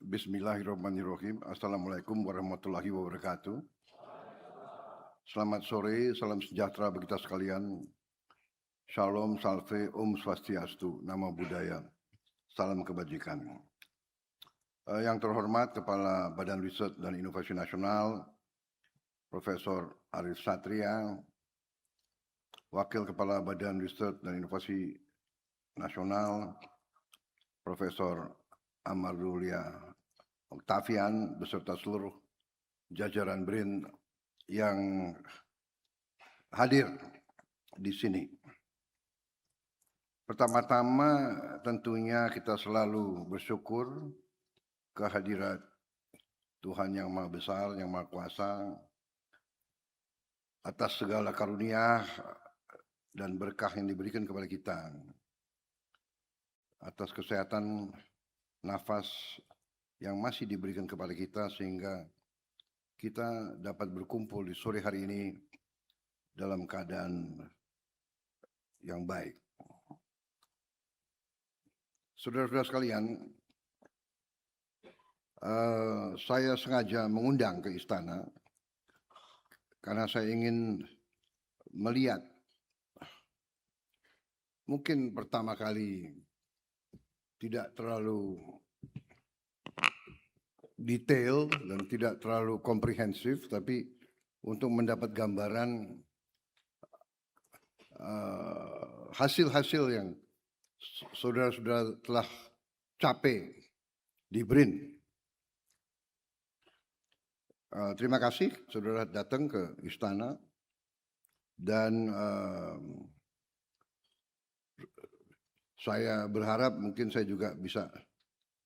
Bismillahirrahmanirrahim. Assalamualaikum warahmatullahi wabarakatuh. Selamat sore, salam sejahtera bagi kita sekalian. Shalom, salve, Om Swastiastu, Namo Buddhaya, salam kebajikan. Yang terhormat Kepala Badan Riset dan Inovasi Nasional, Profesor Arif Satria, Wakil Kepala Badan Riset dan Inovasi Nasional, Profesor Amardulia Octavian beserta seluruh jajaran BRIN yang hadir di sini. Pertama-tama tentunya kita selalu bersyukur kehadirat Tuhan yang Maha Besar, yang Maha Kuasa atas segala karunia dan berkah yang diberikan kepada kita. Atas kesehatan nafas yang masih diberikan kepada kita sehingga kita dapat berkumpul di sore hari ini dalam keadaan yang baik. Saudara-saudara sekalian, saya sengaja mengundang ke istana karena saya ingin melihat mungkin pertama kali tidak terlalu detail dan tidak terlalu komprehensif, tapi untuk mendapat gambaran hasil-hasil yang saudara-saudara telah capai di BRIN. Terima kasih saudara datang ke istana dan saya berharap mungkin saya juga bisa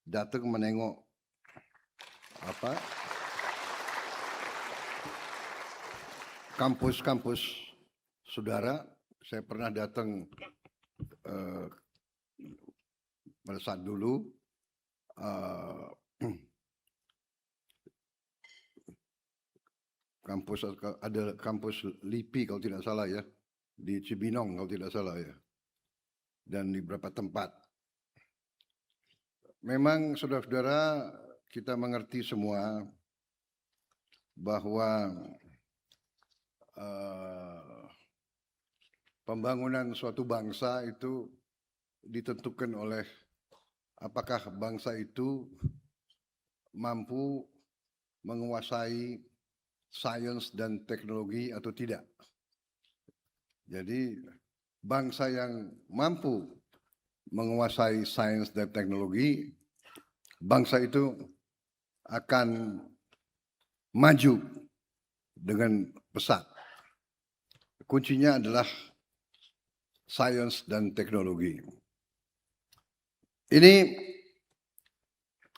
datang menengok kampus-kampus saudara. Saya pernah datang pada saat dulu ada kampus LIPI kalau tidak salah ya, di Cibinong kalau tidak salah ya, dan di beberapa tempat. Memang saudara-saudara kita mengerti semua bahwa pembangunan suatu bangsa itu ditentukan oleh apakah bangsa itu mampu menguasai sains dan teknologi atau tidak. Jadi bangsa yang mampu menguasai sains dan teknologi, bangsa itu akan maju dengan pesat. Kuncinya adalah sains dan teknologi. Ini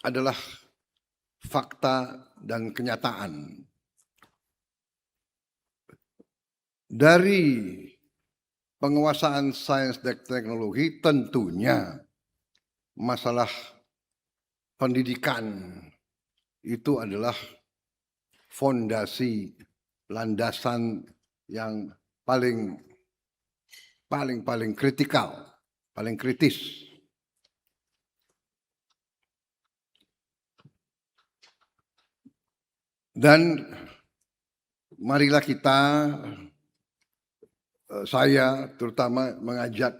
adalah fakta dan kenyataan. Dari penguasaan sains dan teknologi tentunya masalah pendidikan itu adalah fondasi landasan yang paling kritikal, paling kritis. Dan marilah kita, saya terutama mengajak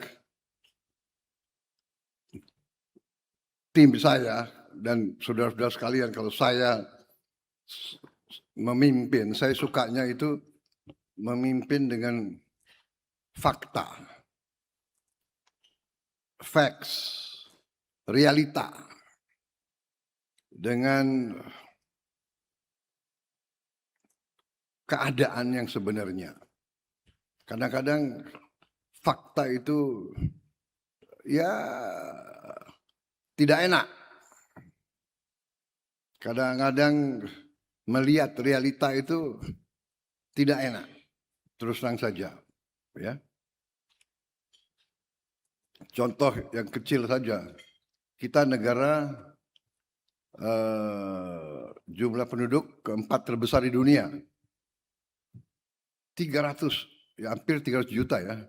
tim saya dan saudara-saudara sekalian, kalau saya memimpin, saya sukanya itu memimpin dengan fakta, facts, realita, dengan keadaan yang sebenarnya. Kadang-kadang fakta itu ya tidak enak. Kadang-kadang melihat realita itu tidak enak. Terus terang saja, ya. Contoh yang kecil saja. Kita negara jumlah penduduk keempat terbesar di dunia. 300, ya hampir 300 juta ya.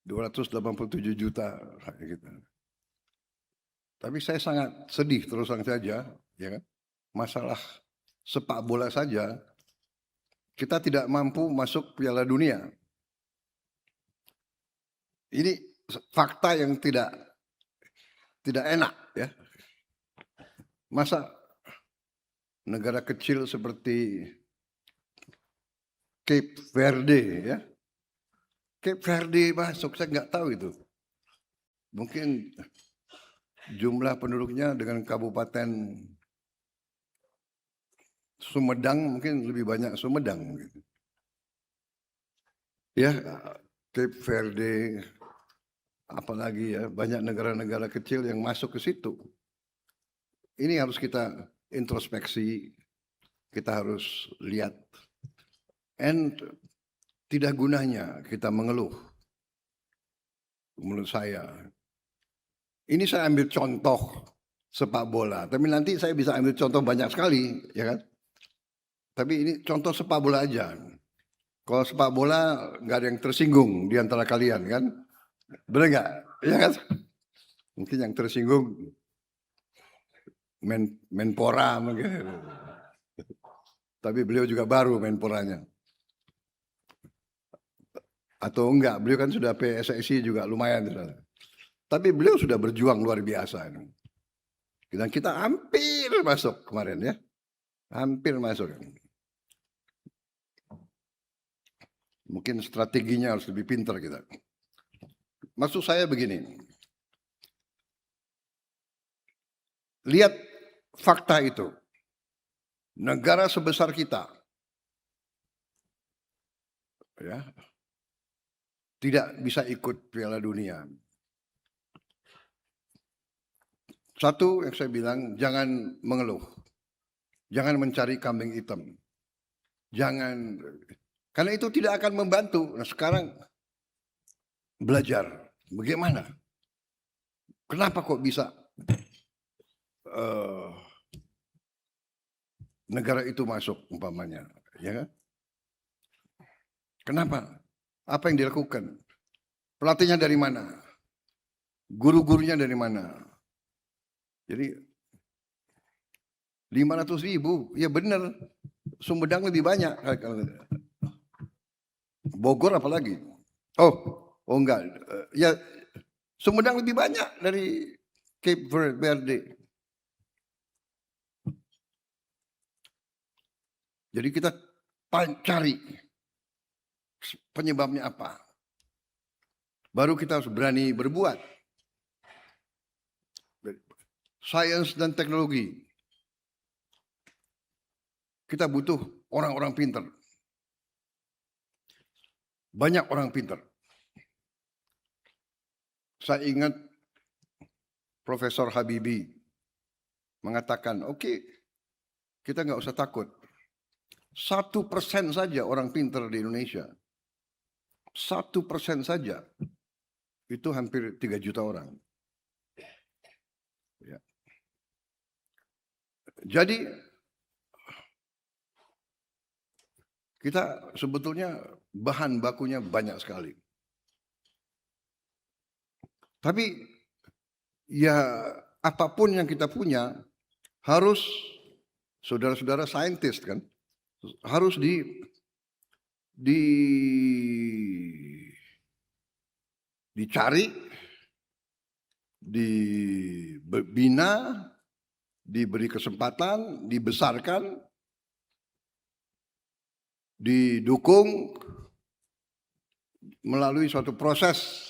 287 juta rakyat kita. Tapi saya sangat sedih terus terang saja, ya kan? Masalah sepak bola saja, kita tidak mampu masuk Piala Dunia. Ini fakta yang tidak enak, ya. Masa negara kecil seperti Cape Verde, ya. Cape Verde masuk, saya nggak tahu itu. Mungkin jumlah penduduknya dengan Kabupaten Sumedang mungkin lebih banyak Sumedang. Ya, Cape Verde, apalagi ya, banyak negara-negara kecil yang masuk ke situ. Ini harus kita introspeksi, kita harus lihat. And tidak gunanya kita mengeluh. Menurut saya. Ini saya ambil contoh sepak bola, tapi nanti saya bisa ambil contoh banyak sekali, ya kan? Tapi ini contoh sepak bola aja. Kalau sepak bola nggak ada yang tersinggung di antara kalian, kan? Benar nggak? Ya kan? Mungkin yang tersinggung Menpora mungkin. Tapi beliau juga baru Menporanya. Atau enggak, beliau kan sudah PSSI juga lumayan. Tapi beliau sudah berjuang luar biasa. Dan kita hampir masuk kemarin, ya. Hampir masuk. Mungkin strateginya harus lebih pintar kita. Maksud saya begini. Lihat fakta itu. Negara sebesar kita, ya, tidak bisa ikut Piala Dunia. Satu yang saya bilang, jangan mengeluh. Jangan mencari kambing hitam. Jangan, karena itu tidak akan membantu. Nah, sekarang belajar bagaimana. Kenapa kok bisa negara itu masuk umpamanya, ya kan? Kenapa? Apa yang dilakukan? Pelatihnya dari mana? Guru-gurunya dari mana? Jadi 500.000, ya benar. Sumedang lebih banyak. Bogor apalagi? Oh enggak. Ya Sumedang lebih banyak dari Cape Verde. Jadi kita cari penyebabnya apa. Baru kita harus berani berbuat. Sains dan teknologi. Kita butuh orang-orang pintar. Banyak orang pintar. Saya ingat Profesor Habibie mengatakan, oke, kita nggak usah takut. 1% saja orang pintar di Indonesia. 1% saja. Itu hampir 3 juta orang. Ya. Jadi kita sebetulnya bahan bakunya banyak sekali. Tapi ya apapun yang kita punya harus, saudara-saudara saintis kan, harus dicari, dibina, diberi kesempatan, dibesarkan, didukung melalui suatu proses.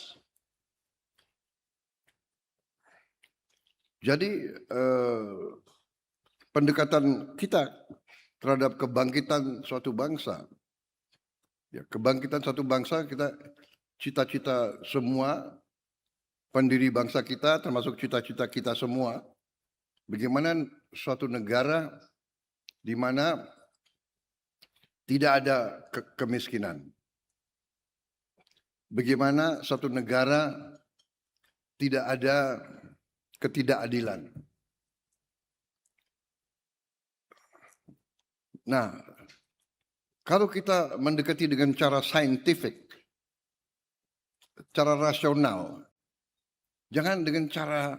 Jadi pendekatan kita terhadap kebangkitan suatu bangsa, ya, kebangkitan suatu bangsa, kita cita-cita semua pendiri bangsa kita, termasuk cita-cita kita semua, bagaimana suatu negara di mana tidak ada kemiskinan, bagaimana suatu negara tidak ada ketidakadilan. Nah, kalau kita mendekati dengan cara saintifik, cara rasional, jangan dengan cara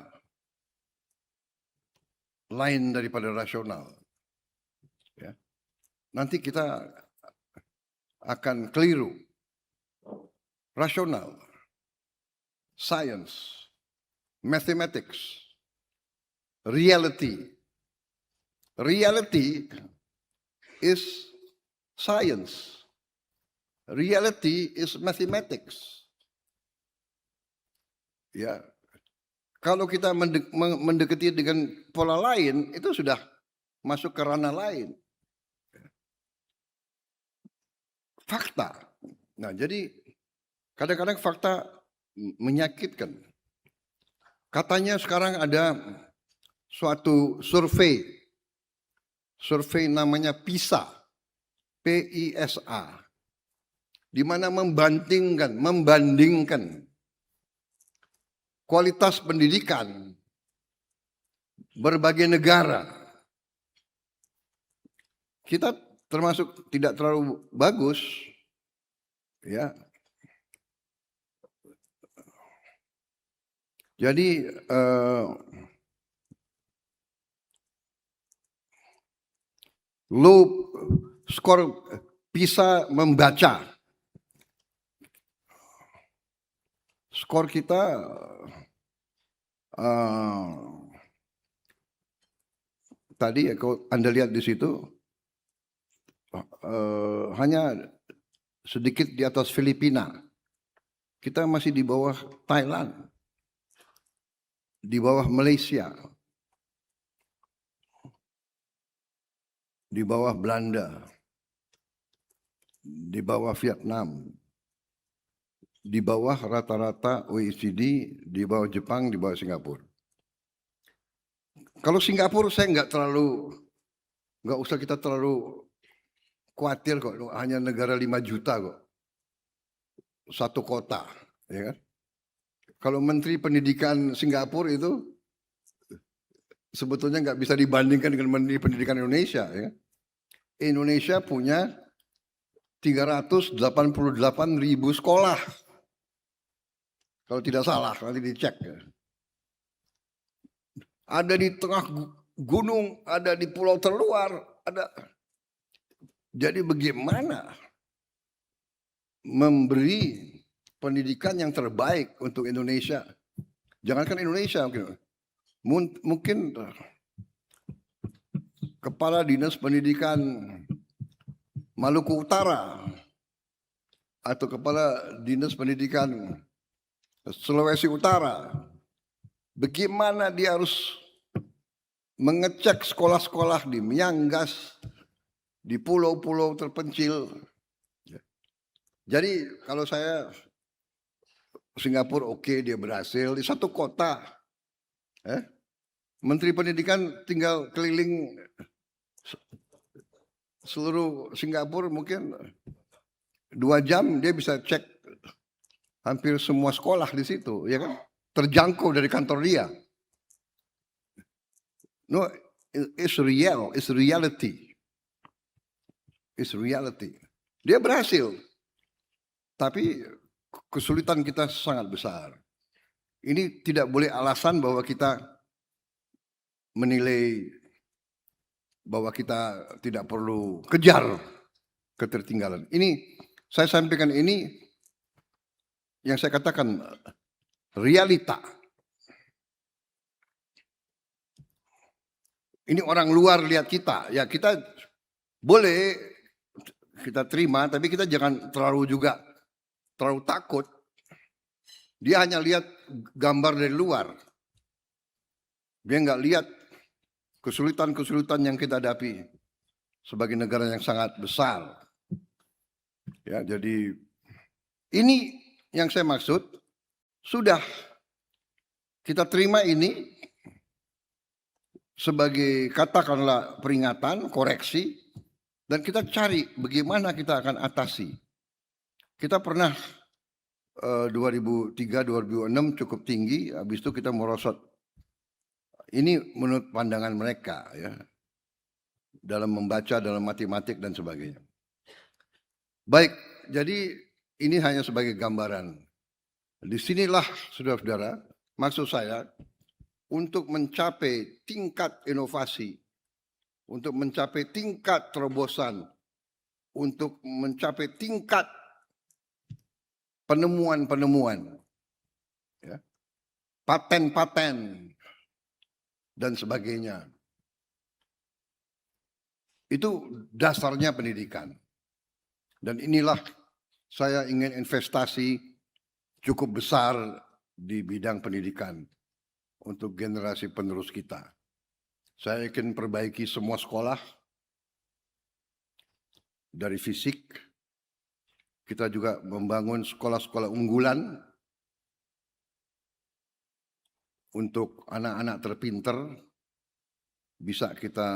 lain daripada rasional. Ya. Nanti kita akan keliru. Rasional, science, mathematics, reality. Reality is science. Reality is mathematics. Ya, kalau kita mendekati dengan pola lain, itu sudah masuk ke ranah lain. Fakta. Nah, jadi kadang-kadang fakta menyakitkan. Katanya sekarang ada suatu survei namanya PISA, PISA, di mana membandingkan kualitas pendidikan berbagai negara. Kita termasuk tidak terlalu bagus, ya. Jadi low skor PISA membaca. Skor kita tadi kalau Anda lihat di situ hanya sedikit di atas Filipina. Kita masih di bawah Thailand, di bawah Malaysia, di bawah Belanda, di bawah Vietnam, di bawah rata-rata OECD, di bawah Jepang, di bawah Singapura. Kalau Singapura saya nggak usah kita terlalu khawatir kok, hanya negara 5 juta kok, satu kota, ya kan? Kalau Menteri Pendidikan Singapura itu sebetulnya nggak bisa dibandingkan dengan Menteri Pendidikan Indonesia, ya. Indonesia punya 388.000 sekolah. Kalau tidak salah, nanti dicek. Ada di tengah gunung, ada di pulau terluar, ada. Jadi bagaimana memberi pendidikan yang terbaik untuk Indonesia? Jangankan Indonesia, mungkin Kepala Dinas Pendidikan Maluku Utara atau Kepala Dinas Pendidikan Sulawesi Utara, bagaimana dia harus mengecek sekolah-sekolah di Miangas, di pulau-pulau terpencil. Jadi kalau saya Singapura oke, dia berhasil di satu kota. Menteri Pendidikan tinggal keliling seluruh Singapura, mungkin 2 jam dia bisa cek hampir semua sekolah di situ, ya kan? Terjangkau dari kantor dia. No, it's real, it's reality. It's reality. Dia berhasil. Tapi kesulitan kita sangat besar. Ini tidak boleh alasan bahwa kita menilai bahwa kita tidak perlu kejar ketertinggalan. Ini saya sampaikan ini yang saya katakan realita. Ini orang luar lihat kita, ya kita boleh kita terima, tapi kita jangan terlalu takut. Dia hanya lihat gambar dari luar. Dia nggak lihat kesulitan-kesulitan yang kita hadapi sebagai negara yang sangat besar. Ya, jadi ini yang saya maksud, sudah kita terima ini sebagai katakanlah peringatan, koreksi, dan kita cari bagaimana kita akan atasi. Kita pernah 2003-2006 cukup tinggi, habis itu kita merosot. Ini menurut pandangan mereka, ya, dalam membaca, dalam matematik dan sebagainya. Baik, jadi ini hanya sebagai gambaran. Disinilah saudara-saudara, maksud saya untuk mencapai tingkat inovasi, untuk mencapai tingkat terobosan, untuk mencapai tingkat penemuan-penemuan, ya, paten-paten, dan sebagainya. Itu dasarnya pendidikan. Dan inilah saya ingin investasi cukup besar di bidang pendidikan untuk generasi penerus kita. Saya ingin perbaiki semua sekolah, dari fisik. Kita juga membangun sekolah-sekolah unggulan untuk anak-anak terpinter. Bisa kita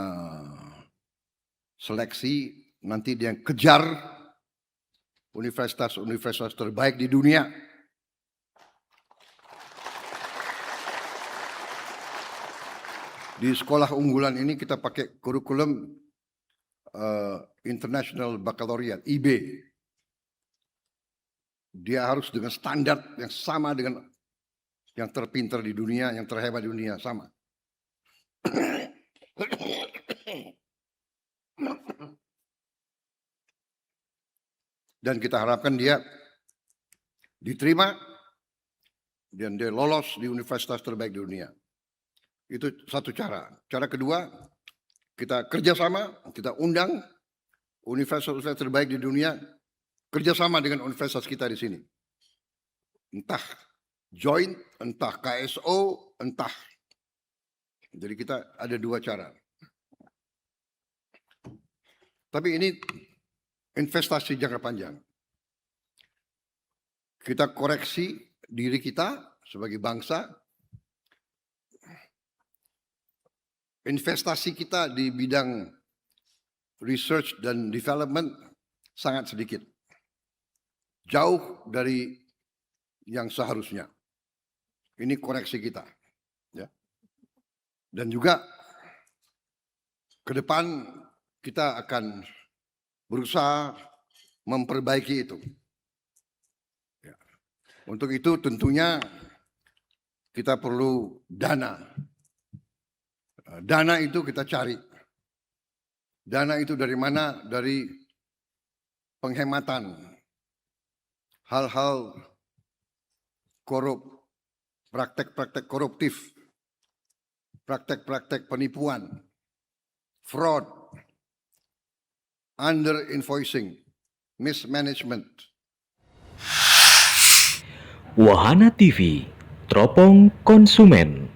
seleksi, nanti dia kejar universitas-universitas terbaik di dunia. Di sekolah unggulan ini kita pakai kurikulum International Baccalaureate, IB. Dia harus dengan standar yang sama dengan yang terpinter di dunia, yang terhebat di dunia, sama. Dan kita harapkan dia diterima dan dia lolos di universitas terbaik di dunia. Itu satu cara. Cara kedua, kita kerjasama, kita undang universitas terbaik di dunia kerjasama dengan universitas kita di sini. Entah joint, entah KSO, entah. Jadi kita ada dua cara. Tapi ini investasi jangka panjang. Kita koreksi diri kita sebagai bangsa. Investasi kita di bidang research dan development sangat sedikit. Jauh dari yang seharusnya. Ini koreksi kita. Ya. Dan juga ke depan kita akan berusaha memperbaiki itu. Ya. Untuk itu tentunya kita perlu dana. Dana itu kita cari. Dana itu dari mana? Dari penghematan. Hal-hal korup, praktek-praktek koruptif, praktek-praktek penipuan, fraud, under invoicing, mismanagement. Wahana TV, teropong konsumen.